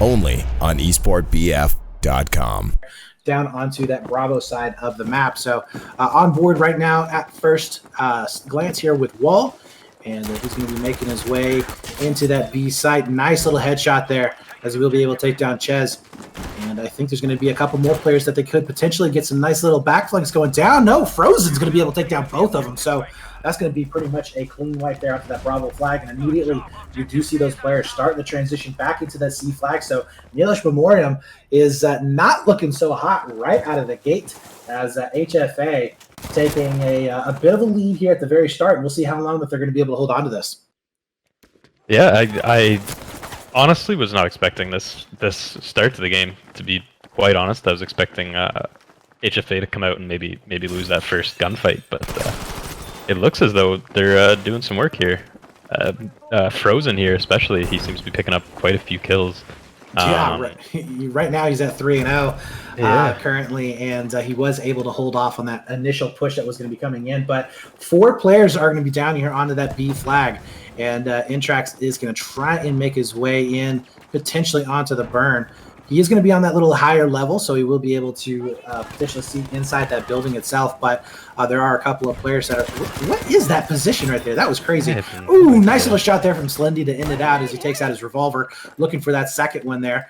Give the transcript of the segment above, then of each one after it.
only on esportbf.com. Down onto that Bravo side of the map. So on board right now at first glance here with Wall, and he's going to be making his way into that B site. Nice little headshot there as he will be able to take down Ches. And I think there's going to be a couple more players that they could potentially get some nice little backflanks going down. No, Frozen's going to be able to take down both of them. So that's going to be pretty much a clean wipe there onto that Bravo flag. And immediately you do see those players starting to transition back into that C flag. So Milosh Memoriam is not looking so hot right out of the gate as HFA taking a bit of a lead here at the very start. And we'll see how long that they're going to be able to hold on to this. Yeah, I honestly was not expecting this start to the game, to be quite honest. I was expecting HFA to come out and maybe lose that first gunfight, but it looks as though they're doing some work here. Frozen here especially, he seems to be picking up quite a few kills. Right now he's at 3-0 currently, and he was able to hold off on that initial push that was going to be coming in. But 4 players are going to be down here onto that B flag, and Intrax is going to try and make his way in, potentially onto the burn. He is going to be on that little higher level, so he will be able to potentially see inside that building itself. But there are a couple of players that are... What is that position right there? That was crazy. Ooh, nice little shot there from Slendy to end it out as he takes out his revolver, looking for that second one there.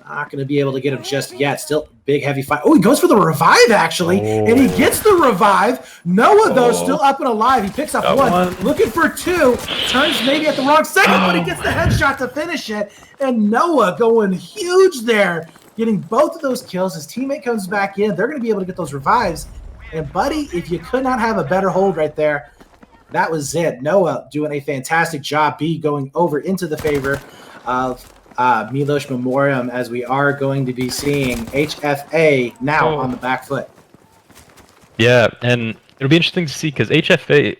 Not going to be able to get him just yet. Still big, heavy fight. Oh, he goes for the revive, actually, and he gets the revive. Noah, though, still up and alive. He picks up one, looking for 2, turns maybe at the wrong second, but he gets the headshot to finish it. And Noah going huge there, getting both of those kills. His teammate comes back in. They're going to be able to get those revives. And, buddy, if you could not have a better hold right there, that was it. Noah doing a fantastic job. B going over into the favor of Milosh Memoriam, as we are going to be seeing HFA now on the back foot. Yeah, and it'll be interesting to see because HFA,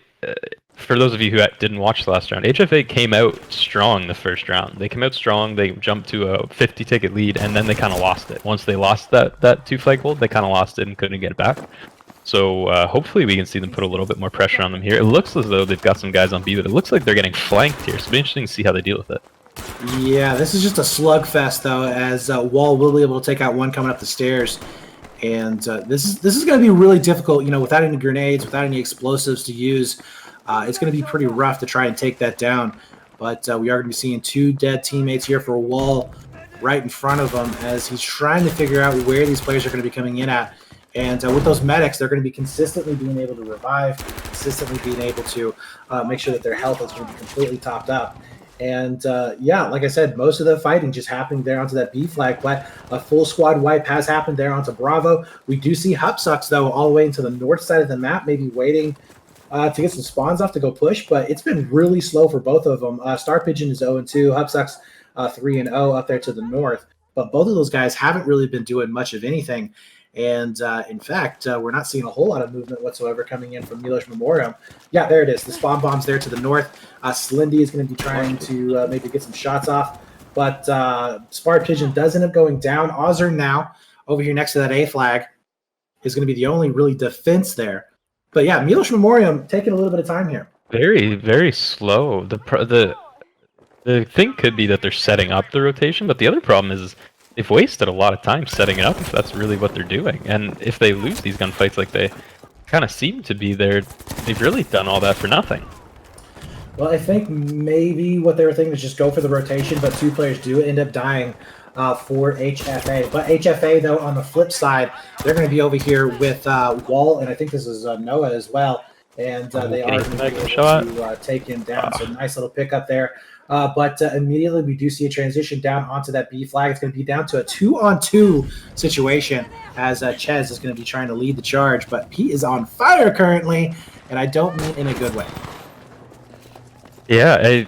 for those of you who didn't watch the last round, HFA came out strong the first round. They came out strong. They jumped to a 50-ticket lead, and then they kind of lost it. Once they lost that 2 flag hold, they kind of lost it and couldn't get it back. So hopefully we can see them put a little bit more pressure on them here. It looks as though they've got some guys on B, but it looks like they're getting flanked here. So it'll be interesting to see how they deal with it. Yeah, this is just a slugfest, though, as Wall will be able to take out one coming up the stairs. And this is going to be really difficult, without any grenades, without any explosives to use. It's going to be pretty rough to try and take that down. But we are going to be seeing 2 dead teammates here for Wall right in front of him as he's trying to figure out where these players are going to be coming in at. And with those medics, they're going to be consistently being able to revive, consistently being able to make sure that their health is going to be completely topped up. And, like I said, most of the fighting just happening there onto that B flag, but a full squad wipe has happened there onto Bravo. We do see Hupsucks, though, all the way into the north side of the map, maybe waiting to get some spawns off to go push, but it's been really slow for both of them. Star Pigeon is 0-2, Hupsucks 3-0 up there to the north, but both of those guys haven't really been doing much of anything. And, in fact, we're not seeing a whole lot of movement whatsoever coming in from Milosh Memoriam. Yeah, there it is. The spawn bomb's there to the north. Slendy is going to be trying to maybe get some shots off. But Spar Pigeon does end up going down. Ozzer now, over here next to that A flag, is going to be the only really defense there. But, yeah, Milosh Memoriam taking a little bit of time here. Very, very slow. The thing could be that they're setting up the rotation, but the other problem is they've wasted a lot of time setting it up if that's really what they're doing. And if they lose these gunfights like they kind of seem to be, they've really done all that for nothing. Well, I think maybe what they were thinking is just go for the rotation, but 2 players do end up dying for HFA. But HFA, though, on the flip side, they're going to be over here with Wall, and I think this is Noah as well. And they are going to be able to take him down. So nice little pickup there. But immediately we do see a transition down onto that B flag. It's going to be down to a 2-on-2 situation as Ches is going to be trying to lead the charge. But he is on fire currently, and I don't mean in a good way. Yeah,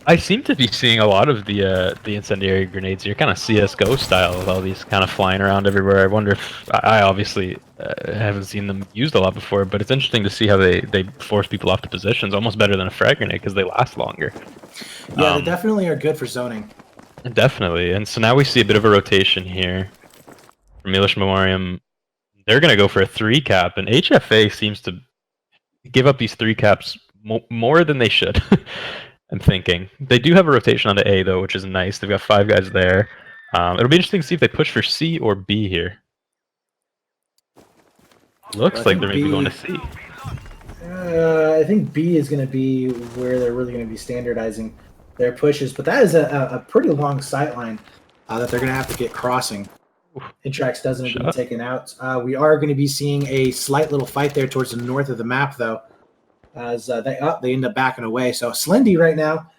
I seem to be seeing a lot of the incendiary grenades here, kind of CS:GO style, with all these kind of flying around everywhere. I wonder if I obviously haven't seen them used a lot before, but it's interesting to see how they force people off the positions, almost better than a frag grenade because they last longer. Yeah, they definitely are good for zoning. Definitely, and so now we see a bit of a rotation here. For Milosh Memoriam, they're going to go for a 3-cap, and HFA seems to give up these 3-caps more than they should. I'm thinking. They do have a rotation on the A, though, which is nice. They've got 5 guys there. It'll be interesting to see if they push for C or B here. Looks like they're maybe going to C. I think B is going to be where they're really going to be standardizing their pushes, but that is a pretty long sight line that they're going to have to get crossing. Intrax doesn't have been taken out. We are going to be seeing a slight little fight there towards the north of the map, though, as they end up backing away. So Slendy right now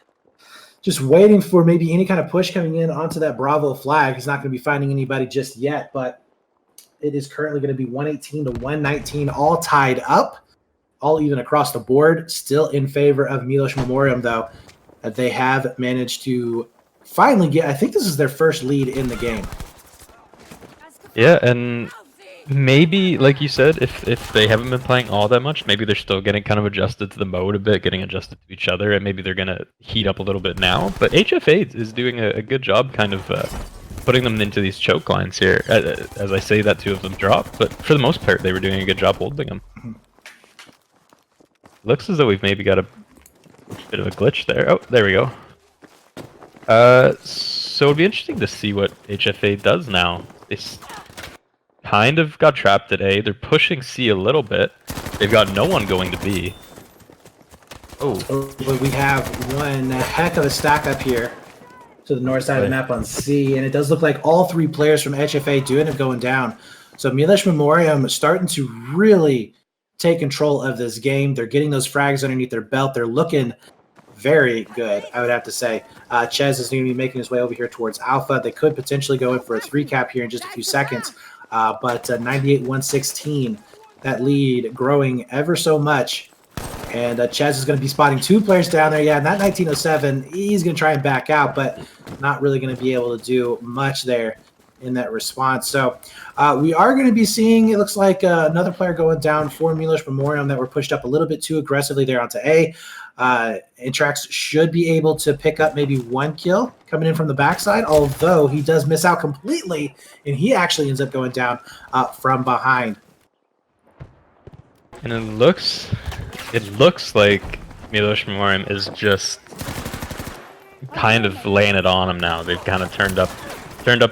just waiting for maybe any kind of push coming in onto that Bravo flag. He's not going to be finding anybody just yet, but it is currently going to be 118 to 119, all tied up, all even across the board. Still in favor of Milosh Memoriam, though. They have managed to finally get, I think this is their first lead in the game. Yeah, and maybe, like you said, if they haven't been playing all that much, maybe they're still getting kind of adjusted to the mode a bit, getting adjusted to each other, and maybe they're going to heat up a little bit now. But HFA is doing a good job kind of putting them into these choke lines here. As I say that, two of them dropped, but for the most part, they were doing a good job holding them. Looks as though we've maybe got a bit of a glitch there. Oh, there we go. So it'd be interesting to see what HFA does now. They kind of got trapped at A. They're pushing C a little bit. They've got no one going to B. Oh. But we have one heck of a stack up here to the north side of the map on C, and it does look like all three players from HFA do end up going down. So Milosh Memoriam is starting to really take control of this game. They're getting those frags underneath their belt. They're looking very good, I would have to say. Ches is going to be making his way over here towards Alpha. They could potentially go in for a 3-cap here in just a few seconds, but 98-116, that lead growing ever so much. And Ches is going to be spotting two players down there. Yeah, not 1907. He's going to try and back out, but not really going to be able to do much there in that response. So we are going to be seeing, it looks like another player going down for Milosh Memoriam that were pushed up a little bit too aggressively there onto A. Intrax should be able to pick up maybe one kill coming in from the backside, although he does miss out completely, and he actually ends up going down from behind. And it looks like Milosh Memoriam is just kind of laying it on him now. They've kind of turned up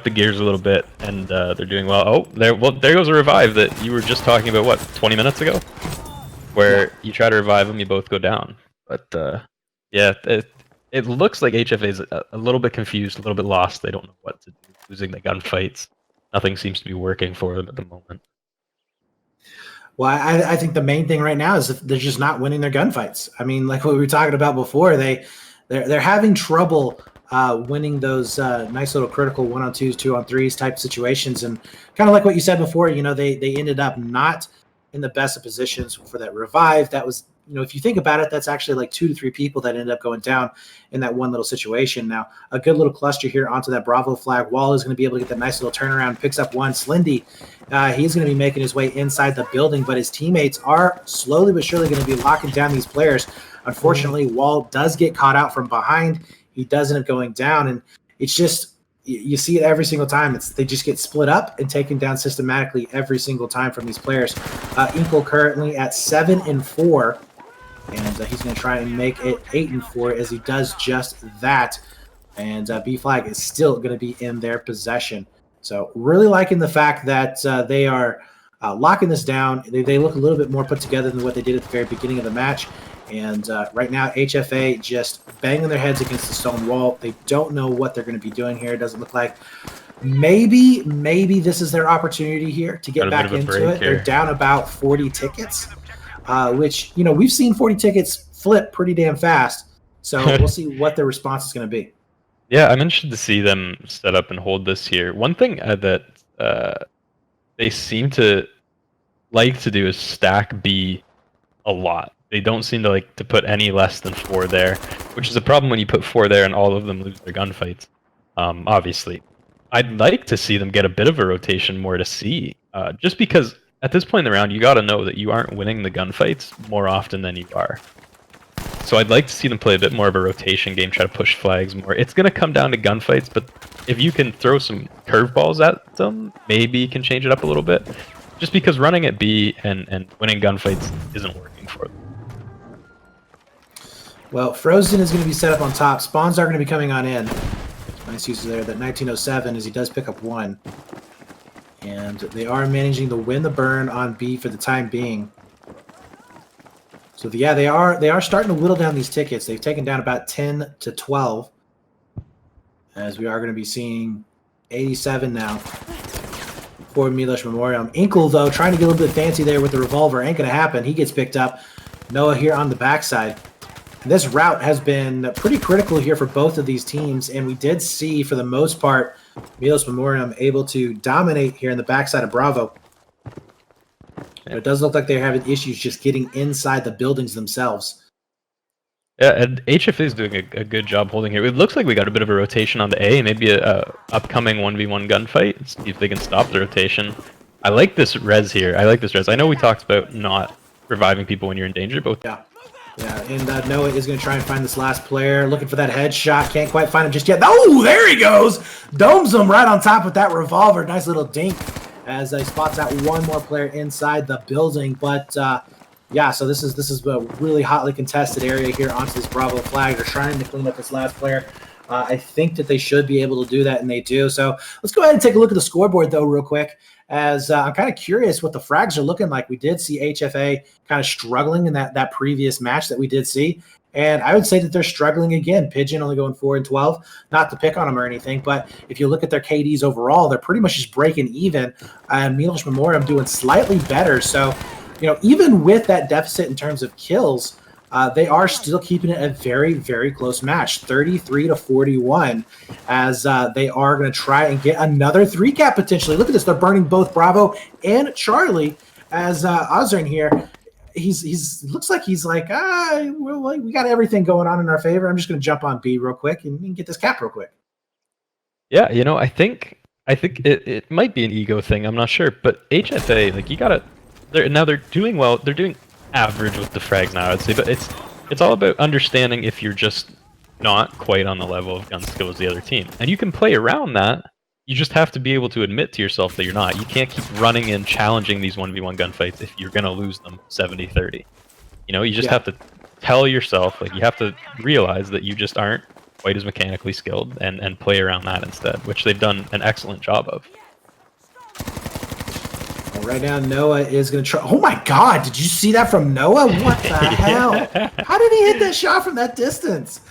the gears a little bit, and they're doing well. Oh, there goes a revive that you were just talking about, what, 20 minutes ago? Where you try to revive them, you both go down. But yeah, it looks like HFA is a little bit confused, a little bit lost. They don't know what to do, losing the gunfights. Nothing seems to be working for them at the moment. Well, I think the main thing right now is that they're just not winning their gunfights. I mean, like what we were talking about before, they're having trouble winning those nice little critical 1-on-2s, 2-on-3s type situations, and kind of like what you said before, you know, they ended up not in the best of positions for that revive. That was, you know, if you think about it, that's actually like 2 to 3 people that ended up going down in that one little situation. Now, a good little cluster here onto that Bravo flag. Wall is going to be able to get that nice little turnaround, picks up one. Slendy, he's going to be making his way inside the building, but his teammates are slowly but surely going to be locking down these players. Unfortunately, Wall does get caught out from behind. He does end up going down, and it's just, you see it every single time. They just get split up and taken down systematically every single time from these players. Inkle currently at 7-4, and he's going to try and make it 8-4 as he does just that. And B flag is still going to be in their possession. So really liking the fact that they are locking this down. They look a little bit more put together than what they did at the very beginning of the match. And right now, HFA just banging their heads against the stone wall. They don't know what they're going to be doing here. It doesn't look like. Maybe this is their opportunity here to get back into it. They're down about 40 tickets, which, you know, we've seen 40 tickets flip pretty damn fast. So we'll see what their response is going to be. Yeah, I'm interested to see them set up and hold this here. One thing that they seem to like to do is stack B a lot. They don't seem to like to put any less than 4 there, which is a problem when you put 4 there and all of them lose their gunfights. Obviously, I'd like to see them get a bit of a rotation more to C, just because at this point in the round, you got to know that you aren't winning the gunfights more often than you are. So I'd like to see them play a bit more of a rotation game, try to push flags more. It's going to come down to gunfights, but if you can throw some curveballs at them, maybe you can change it up a little bit. Just because running at B and winning gunfights isn't working for them. Well, Frozen is going to be set up on top. Spawns are going to be coming on in. misuse there, that 1907, as he does pick up 1. And they are managing to win the burn on B for the time being. So yeah, they are starting to whittle down these tickets. They've taken down about 10 to 12, as we are going to be seeing 87 now for Milosh Memoriam. Inkle, though, trying to get a little bit fancy there with the revolver. Ain't going to happen. He gets picked up. Noah here on the backside. And this route has been pretty critical here for both of these teams, and we did see, for the most part, Milosh Memoriam able to dominate here in the backside of Bravo. But it does look like they're having issues just getting inside the buildings themselves. Yeah, and HFA is doing a good job holding here. It looks like we got a bit of a rotation on the A, maybe a upcoming 1v1 gunfight. See if they can stop the rotation. I like this res here. I know we talked about not reviving people when you're in danger, but yeah, and Noah is going to try and find this last player. Looking for that headshot. Can't quite find him just yet. Oh, there he goes! Domes him right on top with that revolver. Nice little dink as he spots out one more player inside the building. But yeah, so this is a really hotly contested area here onto this Bravo flag. They're trying to clean up this last player. I think that they should be able to do that, and they do. So let's go ahead and take a look at the scoreboard, though, real quick, as I'm kind of curious what the frags are looking like. We did see HFA kind of struggling in that previous match that we did see, and I would say that they're struggling again. Pigeon only going 4 and 12, not to pick on them or anything, but if you look at their KDs overall, they're pretty much just breaking even, and Milosh Memoriam doing slightly better. So, you know, even with that deficit in terms of kills, they are still keeping it a very, very close match, 33 to 41, as they are going to try and get another 3-cap potentially. Look at this. They're burning both Bravo and Charlie, as Ozrin here, he's looks like he's like, we got everything going on in our favor. I'm just going to jump on B real quick and get this cap real quick. Yeah, you know, I think it might be an ego thing. I'm not sure, but HFA, like, you gotta. They're doing well. They're doing average with the frags now, I'd say, but it's all about understanding if you're just not quite on the level of gun skill as the other team, and you can play around that. You just have to be able to admit to yourself that you're not. You can't keep running and challenging these 1v1 gunfights if you're gonna lose them 70-30. You know, you just have to tell yourself, like, you have to realize that you just aren't quite as mechanically skilled, and play around that instead, which they've done an excellent job of. Right now, Noah is going to try. Oh my God! Did you see that from Noah? What the hell? How did he hit that shot from that distance?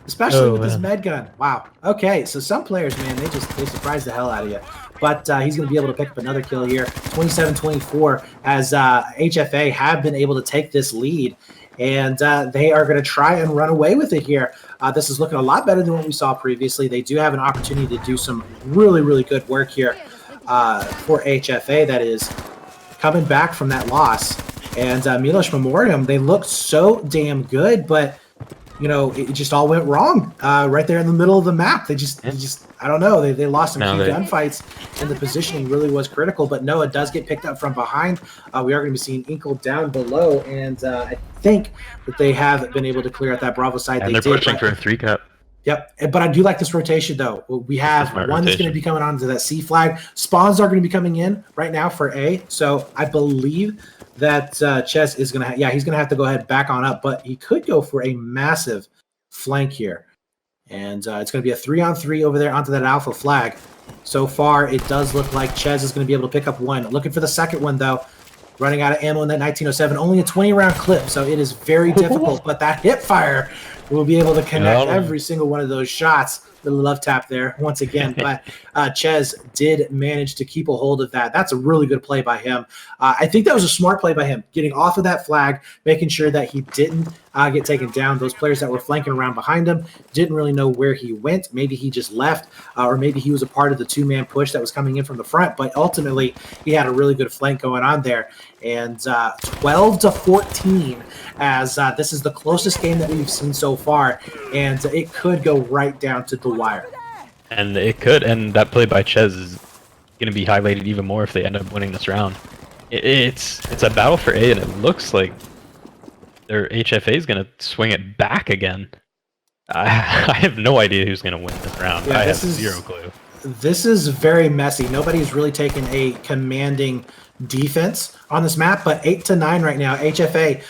Especially with this med gun. Wow. Okay, so some players, man, they surprise the hell out of you. But he's going to be able to pick up another kill here, 27-24, as HFA have been able to take this lead, and they are going to try and run away with it here. This is looking a lot better than what we saw previously. They do have an opportunity to do some really, really good work here. For HFA, that is, coming back from that loss. And Milosh Memoriam, they looked so damn good, but, you know, it just all went wrong right there in the middle of the map. They just I don't know, they lost some key gunfights, and the positioning really was critical, but Noah does get picked up from behind. We are going to be seeing Inkle down below, and I think that they have been able to clear out that Bravo side. And they're pushing for a 3-cap. Yep, but I do like this rotation, though. We have one that's going to be coming onto that C flag. Spawns are going to be coming in right now for A. So I believe that Ches is going to he's going to have to go ahead back on up, but he could go for a massive flank here. And it's going to be a 3-on-3 over there onto that alpha flag. So far, it does look like Ches is going to be able to pick up one. Looking for the second one, though. Running out of ammo in that 1907. Only a 20-round clip, so it is very difficult. But that hip fire will be able to connect every single one of those shots. Little love tap there once again, but Ches did manage to keep a hold of that. That's a really good play by him. I think that was a smart play by him, getting off of that flag, making sure that he didn't get taken down. Those players that were flanking around behind him didn't really know where he went. Maybe he just left, or maybe he was a part of the 2-man push that was coming in from the front, but ultimately he had a really good flank going on there. And 12-14, as this is the closest game that we've seen so far, and it could go right down to the wire. And it could, and that play by Ches is going to be highlighted even more if they end up winning this round. It's a battle for A, and it looks like their HFA is going to swing it back again. I have no idea who's going to win this round. Yeah, I have zero clue. This is very messy. Nobody's really taken a commanding defense on this map, but 8-9 right now. HFA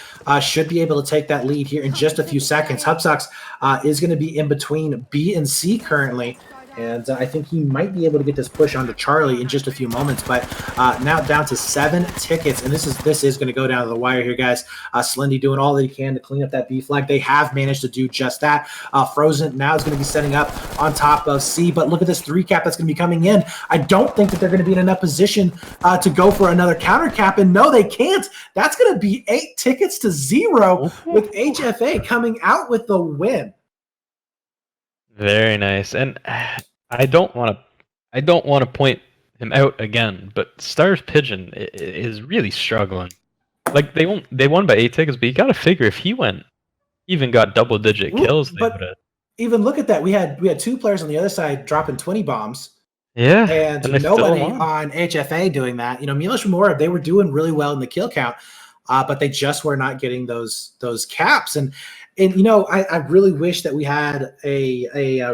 should be able to take that lead here in just a few seconds. Hubsox is going to be in between B and C currently, And I think he might be able to get this push onto Charlie in just a few moments. But now down to 7 tickets, and this is going to go down to the wire here, guys. Slendy doing all that he can to clean up that B flag. They have managed to do just that. Frozen now is going to be setting up on top of C. But look at this 3 cap that's going to be coming in. I don't think that they're going to be in enough position to go for another counter cap. And no, they can't. That's going to be 8 tickets to 0 with HFA coming out with the win. Very nice. And I don't want to point him out again, but Stars Pigeon is really struggling. Like they won by 8 tickets, but you got to figure if he even got double-digit kills, they would have. Even look at that. We had 2 players on the other side dropping 20 bombs. Yeah, and nobody on HFA doing that. Milosh Memoriam, they were doing really well in the kill count, but they just were not getting those caps. And I really wish that we had a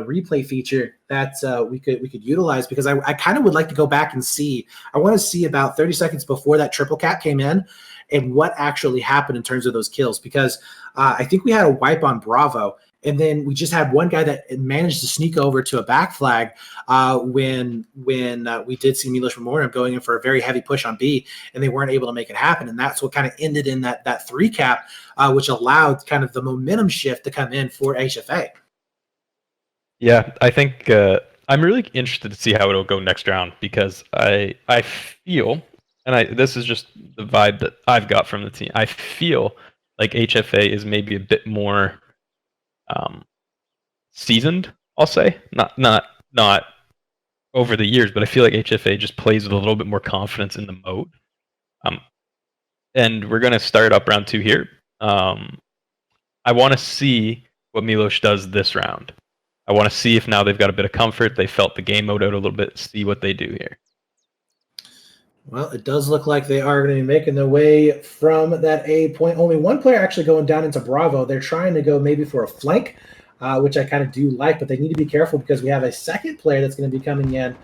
replay feature that we could utilize, because I kind of would like to go back and see. I want to see about 30 seconds before that triple cap came in and what actually happened in terms of those kills, because I think we had a wipe on Bravo, and then we just had one guy that managed to sneak over to a back flag when we did see Milosh Memoriam going in for a very heavy push on B, and they weren't able to make it happen. And that's what kind of ended in that 3 cap, which allowed kind of the momentum shift to come in for HFA. Yeah, I think I'm really interested to see how it'll go next round, because I feel, and this is just the vibe that I've got from the team, I feel like HFA is maybe a bit more seasoned, I'll say. Not over the years, but I feel like HFA just plays with a little bit more confidence in the mode. And we're going to start up round 2 here. I want to see what Milosh does this round. I want to see if now they've got a bit of comfort, they felt the game mode out a little bit, see what they do here. Well, it does look like they are going to be making their way from that A point. Only one player actually going down into Bravo. They're trying to go maybe for a flank, which I kind of do like, but they need to be careful because we have a second player that's going to be coming in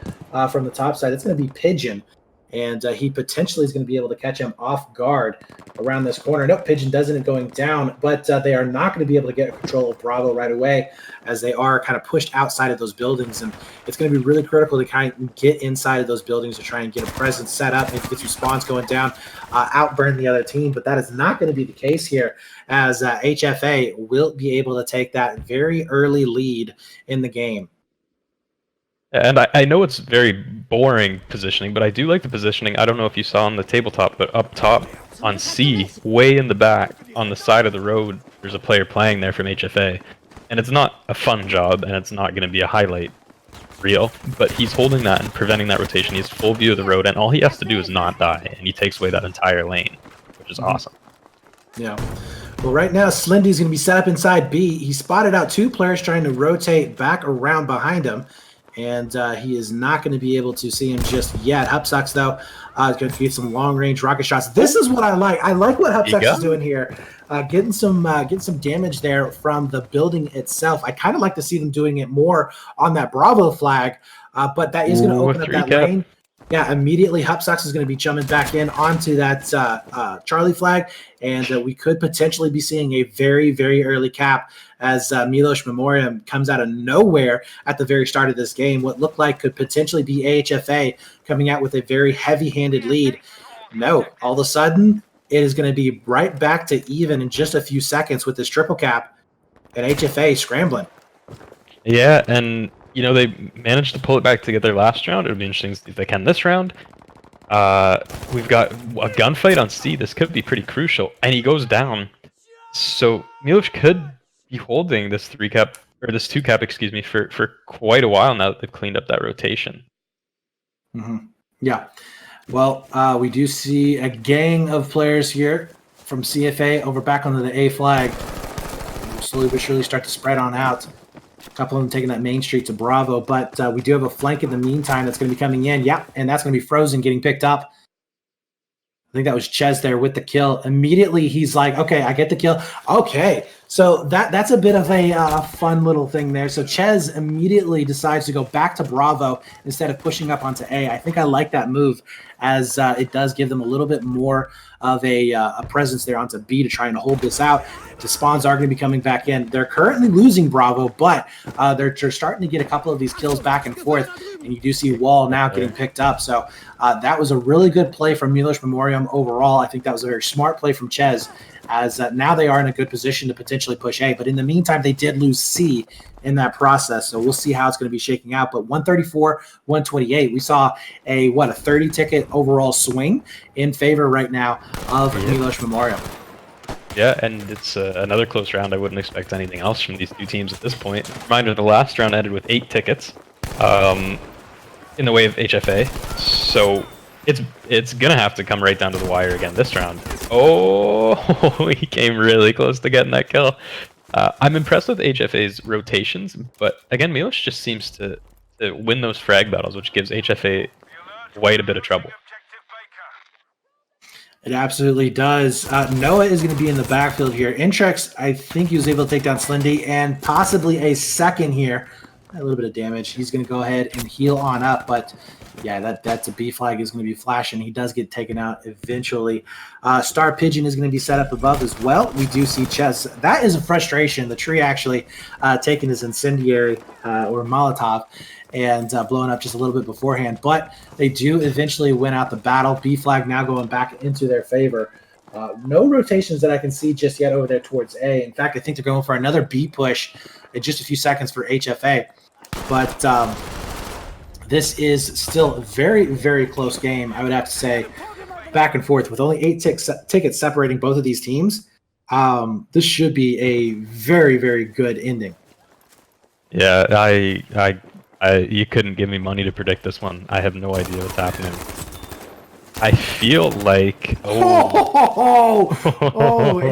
from the top side. It's going to be Pigeon, and he potentially is going to be able to catch him off guard around this corner. Nope, Pigeon doesn't end going down, but they are not going to be able to get control of Bravo right away, as they are kind of pushed outside of those buildings, and it's going to be really critical to kind of get inside of those buildings to try and get a presence set up, maybe get some spawns going down, outburn the other team, but that is not going to be the case here, as HFA will be able to take that very early lead in the game. And I know it's very boring positioning, but I do like the positioning. I don't know if you saw on the tabletop, but up top on C, way in the back, on the side of the road, there's a player playing there from HFA. And it's not a fun job, and it's not going to be a highlight reel, but he's holding that and preventing that rotation. He has full view of the road, and all he has to do is not die, and he takes away that entire lane, which is awesome. Yeah. Well, right now, Slendy's going to be set up inside B. He spotted out 2 players trying to rotate back around behind him, and he is not going to be able to see him just yet. Hupsucks, though, is going to get some long-range rocket shots. This is what I like. I like what Hupsucks is doing here, getting some damage there from the building itself. I kind of like to see them doing it more on that Bravo flag, but that is going to open up that lane. Yeah, immediately Hupsucks is going to be jumping back in onto that Charlie flag, and we could potentially be seeing a very, very early cap as Milosh Memoriam comes out of nowhere at the very start of this game. What looked like could potentially be HFA coming out with a very heavy-handed lead. No, all of a sudden, it is going to be right back to even in just a few seconds with this triple cap, and HFA scrambling. Yeah, and they managed to pull it back together last round. It'll be interesting to see if they can this round. We've got a gunfight on C. This could be pretty crucial, and he goes down. So Milosh could be holding this 3 cap, or this 2 cap, excuse me, for quite a while now that they've cleaned up that rotation. Mm-hmm. Yeah. Well, we do see a gang of players here from CFA over back onto the A flag. We'll slowly but surely start to spread on out. A couple of them taking that main street to Bravo, but we do have a flank in the meantime that's going to be coming in. Yeah, and that's going to be Frozen getting picked up. I think that was Ches there with the kill. Immediately, he's like, okay, I get the kill. Okay, So that's a bit of a fun little thing there. So Ches immediately decides to go back to Bravo instead of pushing up onto A. I think I like that move, as it does give them a little bit more of a presence there onto B to try and hold this out. The spawns are going to be coming back in. They're currently losing Bravo, but they're starting to get a couple of these kills back and forth, and you do see Wall now getting picked up. So that was a really good play from Milosh Memoriam overall. I think that was a very smart play from Ches, as now they are in a good position to potentially push A. But in the meantime, they did lose C in that process. So we'll see how it's going to be shaking out. But 134, 128, we saw a 30 ticket overall swing in favor right now of Milosh Memoriam. Yeah, and it's another close round. I wouldn't expect anything else from these two teams at this point. Reminder, the last round ended with 8 tickets in the way of HFA. So it's going to have to come right down to the wire again this round. Oh, he came really close to getting that kill. I'm impressed with HFA's rotations, but again, Milosh just seems to win those frag battles, which gives HFA quite a bit of trouble. It absolutely does. Noah is going to be in the backfield here. Intrex, I think he was able to take down Slindy, and possibly a second here. A little bit of damage. He's going to go ahead and heal on up, but yeah, that's a B flag is going to be flashing. He does get taken out eventually. Star Pigeon is going to be set up above as well. We do see Ches. That is a frustration. The tree actually taking his incendiary or Molotov and blowing up just a little bit beforehand. But they do eventually win out the battle. B flag now going back into their favor. No rotations that I can see just yet over there towards A. In fact, I think they're going for another B push in just a few seconds for HFA. But this is still a very, very close game, I would have to say, back and forth. With only 8 tickets separating both of these teams, this should be a very, very good ending. Yeah, you couldn't give me money to predict this one. I have no idea what's happening. I feel like...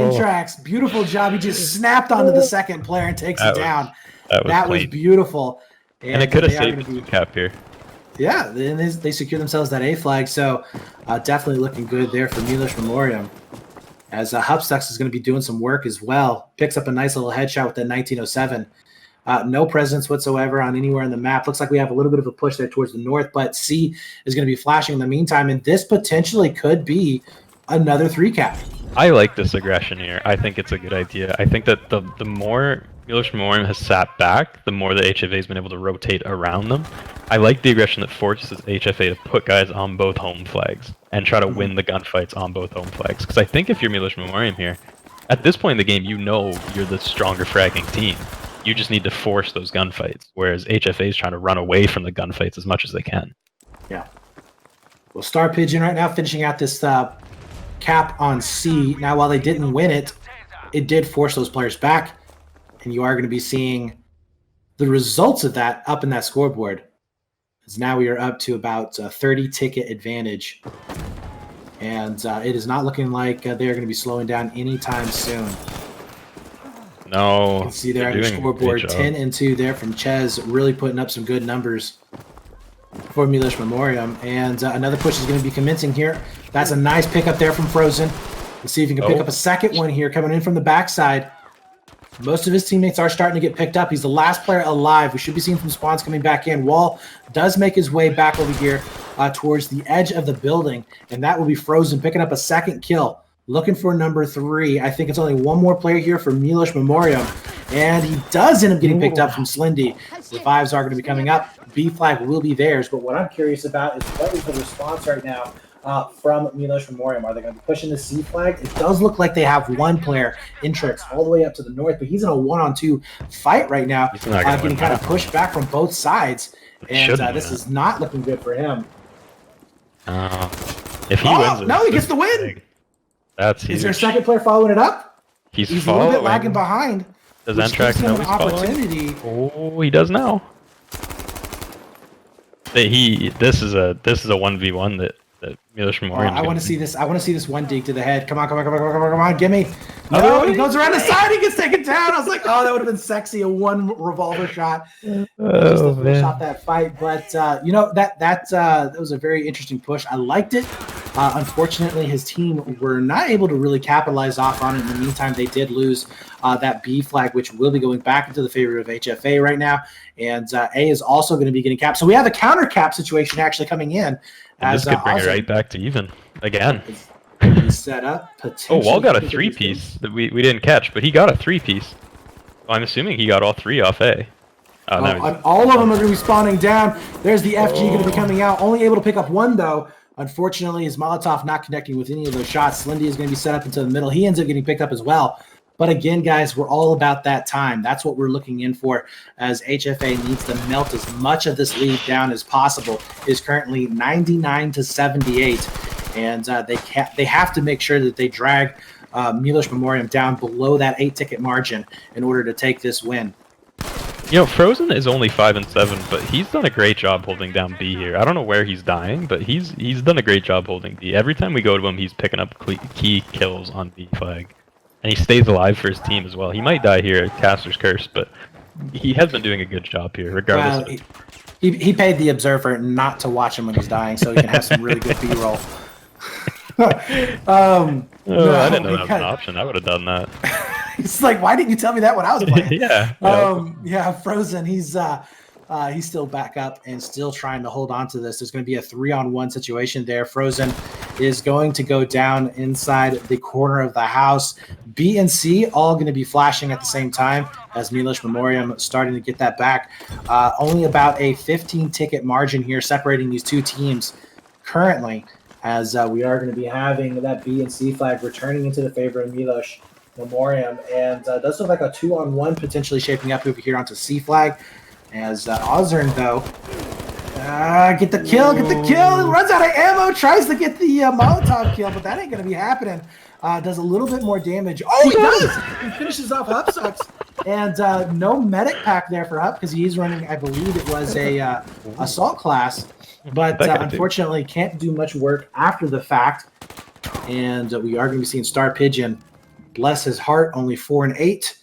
Intrax, beautiful job. He just snapped onto the second player and takes it down. That was beautiful. And it could have saved the cap here. Yeah, and they secure themselves that A flag, so definitely looking good there for Milosh Memoriam. As Hubstux is going to be doing some work as well. Picks up a nice little headshot with that 1907. No presence whatsoever on anywhere in the map. Looks like we have a little bit of a push there towards the north, but C is going to be flashing in the meantime, and this potentially could be another 3-cap. I like this aggression here. I think it's a good idea. I think that the more Milosh Memoriam has sat back, the more the HFA has been able to rotate around them. I like the aggression that forces HFA to put guys on both home flags and try to win the gunfights on both home flags. Because I think if you're Milosh Memoriam here, at this point in the game, you know you're the stronger fragging team. You just need to force those gunfights, whereas HFA is trying to run away from the gunfights as much as they can. Yeah. Well, Star Pigeon right now finishing out this cap on C. Now, while they didn't win it, it did force those players back. And you are going to be seeing the results of that up in that scoreboard. As now we are up to about 30 ticket advantage. And it is not looking like they're going to be slowing down anytime soon. No. You can see there on the scoreboard, 10-2 there from Ches, really putting up some good numbers for Milosh Memoriam. And another push is going to be commencing here. That's a nice pickup there from Frozen. Let's see if he can pick up a second one here coming in from the backside. Most of his teammates are starting to get picked up. He's the last player alive. We should be seeing some spawns coming back in. Wall does make his way back over here towards the edge of the building, and that will be Frozen picking up a second kill. Looking for number 3. I think it's only one more player here for Milosh Memoriam, and he does end up getting picked up from Slindy. Revives are going to be coming up. B flag will be theirs, but what I'm curious about is what is the response right now from Milosh Memoriam. Are they going to be pushing the C flag? It does look like they have one player, Intrix, all the way up to the north, but he's in a 1-on-2 fight right now, getting kind of pushed back from both sides, and this is not looking good for him. If he wins, no, he gets the win. Big. That's huge. Is there a second player following it up? He's a little bit lagging behind. Does Antrax know he's following? Oh, he does now. This is a 1v1 that Milosh Memoriam. I want to see this. I want to see this one dig to the head. Come on, give me. No, he goes around the side. He gets taken down. I was like, oh, that would have been sexy. A one revolver shot. Just to finish off that fight. But that was a very interesting push. I liked it. Unfortunately, his team were not able to really capitalize off on it. In the meantime, they did lose that B flag, which will be going back into the favor of HFA right now. And A is also going to be getting capped. So we have a counter cap situation actually coming in. And this could bring it right back to even again. Set up. Oh, Wall got a 3-piece that we didn't catch, but he got a 3-piece. Well, I'm assuming he got all 3 off A. And all of them are going to be spawning down. There's the FG going to be coming out. Only able to pick up one, though. Unfortunately, is Molotov not connecting with any of those shots. Slindy is going to be set up into the middle. He ends up getting picked up as well. But again, guys, we're all about that time. That's what we're looking in for, as HFA needs to melt as much of this lead down as possible. Is currently 99 to 78, and they have to make sure that they drag Milosh Memoriam down below that 8-ticket margin in order to take this win. You know, Frozen is only 5 and 7, but he's done a great job holding down B here. I don't know where he's dying, but he's done a great job holding B. Every time we go to him, he's picking up key kills on B flag. And he stays alive for his team as well. He might die here at Caster's Curse, but he has been doing a good job here, regardless. Well, he paid the observer not to watch him when he's dying, so he can have some really good B-roll. I didn't know that was an option. I would have done that. It's like, why didn't you tell me that when I was playing? Yeah. Frozen. He's still back up and still trying to hold on to this. There's going to be a 3-on-1 situation there. Frozen is going to go down inside the corner of the house. B and C all going to be flashing at the same time as Milosh Memoriam starting to get that back. Only about a 15-ticket margin here separating these two teams currently, as we are going to be having that B and C flag returning into the favor of Milosh Memoriam. And does look like a 2-on-1 potentially shaping up over here onto C flag. As Ozern, though, get the kill, runs out of ammo, tries to get the Molotov kill, but that ain't going to be happening. Does a little bit more damage. Oh, he does! He finishes off Hup Sucks. And no medic pack there for Hup because he's running, I believe it was a assault class, but unfortunately can't do much work after the fact. And we are going to be seeing Star Pigeon, bless his heart, only 4 and 8.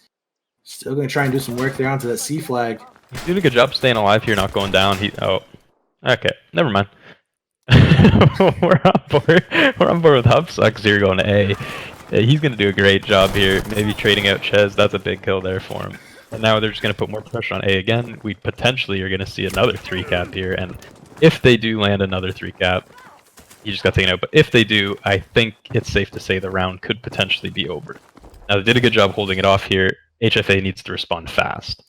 Still going to try and do some work there onto that C flag. He's doing a good job staying alive here, not going down. Okay, never mind. We're on board with Hub Sucks here going to A. Yeah, he's going to do a great job here. Maybe trading out Chez. That's a big kill there for him. And now they're just going to put more pressure on A again. We potentially are going to see another 3-cap here. And if they do land another 3-cap, he just got taken out. But if they do, I think it's safe to say the round could potentially be over. Now, they did a good job holding it off here. HFA needs to respond fast.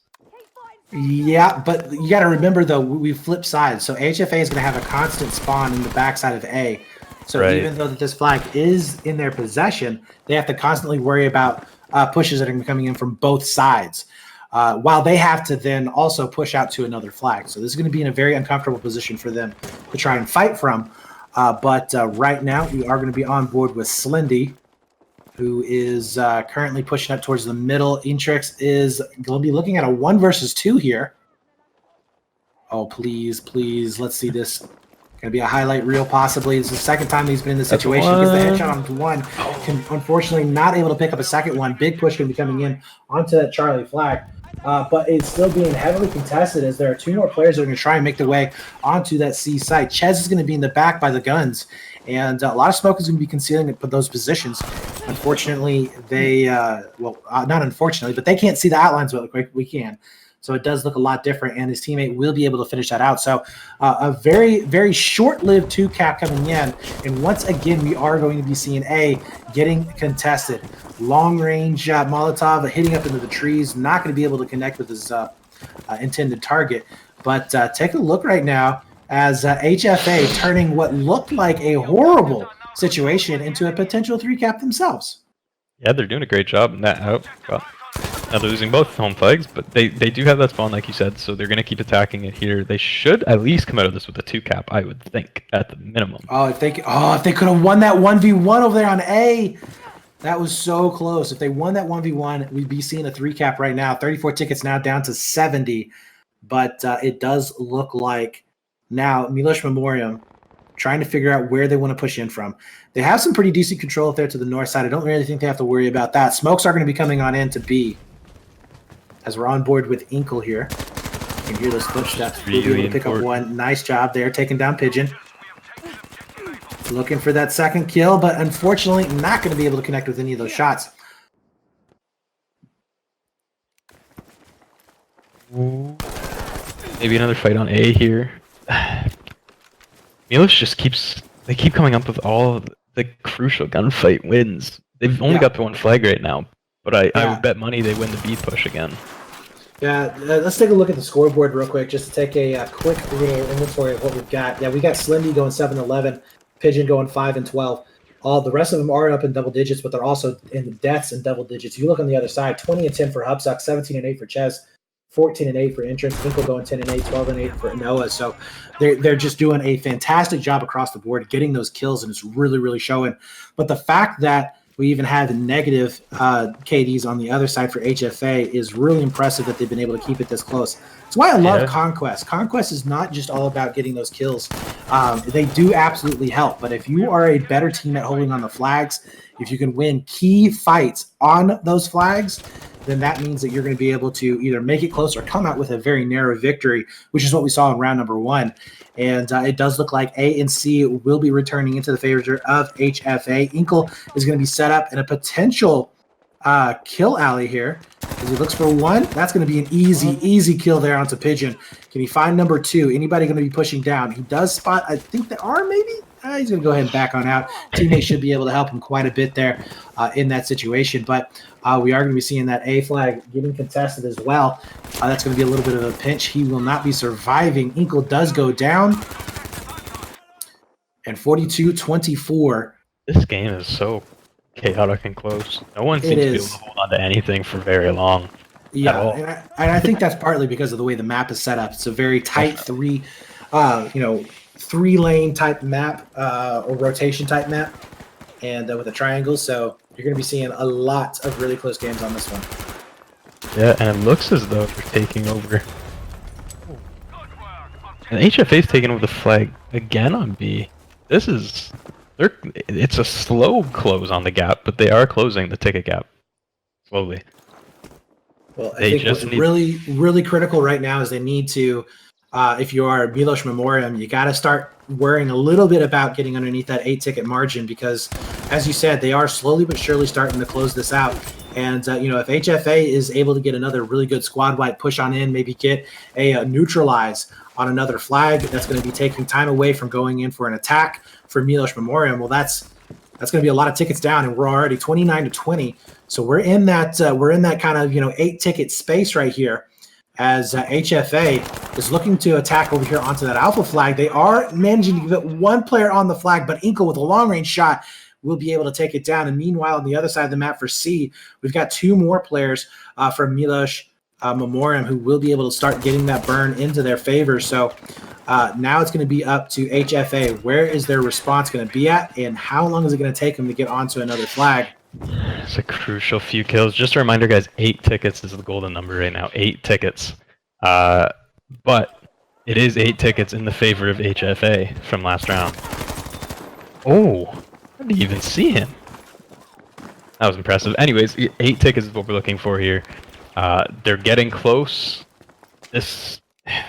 Yeah, but you got to remember, though, we flip sides. So HFA is going to have a constant spawn in the backside of A. So even though that this flag is in their possession, they have to constantly worry about pushes that are coming in from both sides, while they have to then also push out to another flag. So this is going to be in a very uncomfortable position for them to try and fight from. But right now, we are going to be on board with Slindy, who is currently pushing up towards the middle. Intrix is going to be looking at a 1 versus 2 here. Oh, please, please. Let's see this. Going to be a highlight reel, possibly. This is the second time he's been in this situation. He gets the headshot onto 1. Unfortunately, not able to pick up a second one. Big push going to be coming in onto that Charlie flag. But it's still being heavily contested as there are 2 more players that are going to try and make their way onto that C site. Chez is going to be in the back by the guns. And a lot of smoke is going to be concealing those positions. Unfortunately, they not unfortunately, but they can't see the outlines like we can. So it does look a lot different, and his teammate will be able to finish that out. So a very, very short-lived 2-cap coming in. And once again, we are going to be seeing A getting contested. Long-range Molotov hitting up into the trees, not going to be able to connect with his intended target. But take a look right now as HFA turning what looked like a horrible situation into a potential 3-cap themselves. Yeah, they're doing a great job in that out. Well, now they're losing both home flags, but they do have that spawn, like you said, so they're going to keep attacking it here. They should at least come out of this with a 2-cap, I would think, at the minimum. If they could have won that 1v1 over there on A. That was so close. If they won that 1v1, we'd be seeing a 3-cap right now. 34 tickets now down to 70. But it does look like now Milosh Memoriam trying to figure out where they want to push in from. They have some pretty decent control up there to the north side. I don't really think they have to worry about that. Smokes are going to be coming on in to B as we're on board with Inkle here. You can hear those footsteps. We'll be able to pick up 1. Nice job there, taking down Pigeon. Looking for that second kill, but unfortunately not going to be able to connect with any of those shots. Maybe another fight on A here. Milosh just they keep coming up with all the crucial gunfight wins. They've only got the one flag right now, but I would bet money they win the B push again. Yeah, let's take a look at the scoreboard real quick, just to take a quick little inventory of what we've got. Yeah, we got Slendy going 7-11, Pigeon going 5-12. All the rest of them are up in double digits, but they're also in the deaths in double digits. You look on the other side, 20-10 for Hubsuck, 17-8 for Ches, 14-8 for Entrance, Finkel going 10-8, 12-8 for Noah. So they're just doing a fantastic job across the board, getting those kills, and it's really, really showing. But the fact that we even have negative KDs on the other side for HFA is really impressive that they've been able to keep it this close. That's why I love Conquest. Conquest is not just all about getting those kills. They do absolutely help, but if you are a better team at holding on the flags, if you can win key fights on those flags, then that means that you're going to be able to either make it close or come out with a very narrow victory, which is what we saw in round number 1. And it does look like A and C will be returning into the favor of HFA. Inkle is going to be set up in a potential kill alley here as he looks for one. That's going to be an easy kill there onto Pigeon. Can he find number 2? Anybody going to be pushing down? He does spot, I think they are maybe. He's going to go ahead and back on out. Teammates should be able to help him quite a bit there in that situation. But we are going to be seeing that A flag getting contested as well. That's going to be a little bit of a pinch. He will not be surviving. Inkle does go down. And 42-24. This game is so chaotic and close. No one seems to be able to hold on to anything for very long. Yeah, and I think that's partly because of the way the map is set up. It's a very tight three-lane type map or rotation type map, and with a triangle. So you're going to be seeing a lot of really close games on this one. Yeah, and it looks as though they're taking over. And HFA's taking over the flag again on B. It's a slow close on the gap, but they are closing the ticket gap slowly. Well, I think what's really, really critical right now is they need to, if you are Milosh Memoriam, you got to start worrying a little bit about getting underneath that 8-ticket margin because, as you said, they are slowly but surely starting to close this out. And, if HFA is able to get another really good squad-wide push on in, maybe get a neutralize on another flag, that's going to be taking time away from going in for an attack for Milosh Memoriam. Well, that's going to be a lot of tickets down, and we're already 29-20. So we're in that kind of 8-ticket space right here, as HFA is looking to attack over here onto that alpha flag. They are managing to get one player on the flag, but Inkle with a long-range shot will be able to take it down. And meanwhile, on the other side of the map for C, we've got 2 more players from Milosh Memoriam who will be able to start getting that burn into their favor. So now it's going to be up to HFA. Where is their response going to be at, and how long is it going to take them to get onto another flag? It's a crucial few kills. Just a reminder, guys, 8 tickets is the golden number right now. 8 tickets. But it is 8 tickets in the favor of HFA from last round. Oh, I didn't even see him. That was impressive. Anyways, 8 tickets is what we're looking for here. They're getting close. This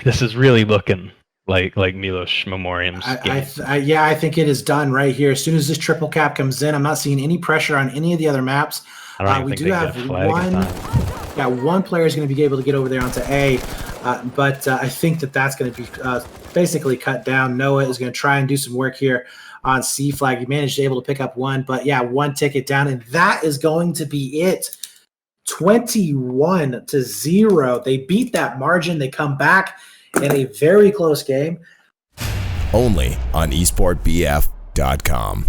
is really looking like Milosh Memoriam's game. I think it is done right here. As soon as this triple cap comes in, I'm not seeing any pressure on any of the other maps. We do have one player is going to be able to get over there onto A, but I think that's going to be basically cut down. Noah is going to try and do some work here on C flag. He managed to able to pick up one, but yeah, 1 ticket down, and that is going to be it. 21-0. They beat that margin. They come back in a very close game. Only on esportbf.com.